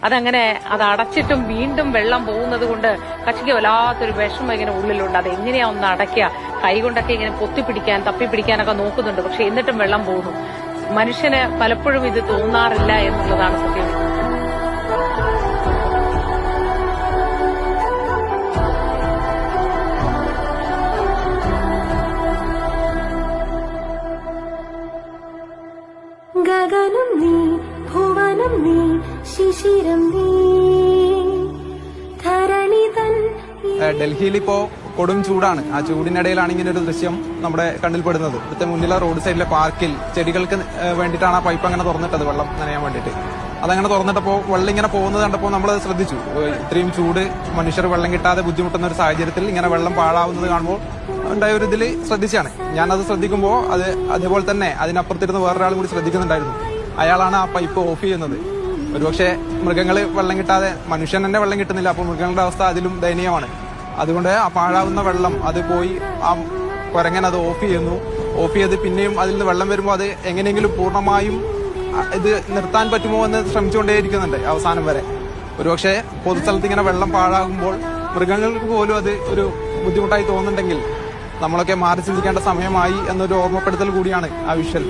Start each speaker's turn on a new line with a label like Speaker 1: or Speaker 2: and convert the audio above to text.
Speaker 1: അതങ്ങനെ അത് അടച്ചിട്ടും വീണ്ടും വെള്ളം പോകുന്നത് കൊണ്ട് കക്ഷിക്ക് വല്ലാത്തൊരു വിഷമം ഇങ്ങനെ ഉള്ളിലുണ്ട്. അത് എങ്ങനെയാ ഒന്ന് അടയ്ക്കുക? കൈകൊണ്ടൊക്കെ ഇങ്ങനെ പൊത്തിപ്പിടിക്കാൻ തപ്പിപ്പിടിക്കാനൊക്കെ നോക്കുന്നുണ്ട്. പക്ഷെ എന്നിട്ടും വെള്ളം പോകുന്നു. മനുഷ്യന് പലപ്പോഴും ഇത് തോന്നാറില്ല എന്നുള്ളതാണ് സത്യം.
Speaker 2: ഗഗനം നീ, ഭുവനം നീ, ശിശിരം നീ, ധരണിതൻ.
Speaker 3: ഡൽഹിയിൽ ഇപ്പോ കൊടും ചൂടാണ്. ആ ചൂടിനിടയിലാണ് ഇങ്ങനെ ഒരു ദൃശ്യം നമ്മുടെ കണ്ണിൽപ്പെടുന്നത്. ഇവിടുത്തെ മുന്നിലെ റോഡ് സൈഡിലെ പാർക്കിൽ ചെടികൾക്ക് വേണ്ടിയിട്ടാണ് ആ പൈപ്പ് അങ്ങനെ തുറന്നിട്ടത്, വെള്ളം നനയാൻ വേണ്ടിയിട്ട്. അതങ്ങനെ തുറന്നിട്ടപ്പോൾ വെള്ളം ഇങ്ങനെ പോകുന്നത് കണ്ടപ്പോൾ നമ്മൾ ശ്രദ്ധിച്ചു. ഇത്രയും ചൂട്, മനുഷ്യർ വെള്ളം കിട്ടാതെ ബുദ്ധിമുട്ടുന്ന ഒരു സാഹചര്യത്തിൽ ഇങ്ങനെ വെള്ളം പാഴാവുന്നത് കാണുമ്പോൾ ഉണ്ടായ ഒരു ഇതിൽ ശ്രദ്ധിച്ചാണ്. ഞാനത് ശ്രദ്ധിക്കുമ്പോൾ അതേപോലെ തന്നെ അതിനപ്പുറത്തിരുന്ന് വേറൊരാളും കൂടി ശ്രദ്ധിക്കുന്നുണ്ടായിരുന്നു. അയാളാണ് ആ പൈപ്പ് ഓഫ് ചെയ്യുന്നത്. ഒരുപക്ഷെ മൃഗങ്ങൾ വെള്ളം കിട്ടാതെ, മനുഷ്യൻ തന്നെ വെള്ളം കിട്ടുന്നില്ല, അപ്പോൾ മൃഗങ്ങളുടെ അവസ്ഥ അതിലും ദയനീയമാണ്. അതുകൊണ്ട് ആ പാഴാവുന്ന വെള്ളം അത് പോയി ആ കുരങ്ങൻ അത് ഓഫ് ചെയ്യുന്നു. ഓഫ് ചെയ്ത് പിന്നെയും അതിൽ നിന്ന് വെള്ളം വരുമ്പോൾ അത് എങ്ങനെയെങ്കിലും പൂർണ്ണമായും ഇത് നിർത്താൻ പറ്റുമോ എന്ന് ശ്രമിച്ചുകൊണ്ടേയിരിക്കുന്നുണ്ട് അവസാനം വരെ. ഒരുപക്ഷെ പൊതുസ്ഥലത്ത് ഇങ്ങനെ വെള്ളം പാഴാകുമ്പോൾ മൃഗങ്ങൾക്ക് പോലും അത് ഒരു ബുദ്ധിമുട്ടായി തോന്നുന്നുണ്ടെങ്കിൽ നമ്മളൊക്കെ മാറി ചിന്തിക്കേണ്ട സമയമായി എന്നൊരു ഓർമ്മപ്പെടുത്തൽ കൂടിയാണ് ആ വിഷ്വൽ.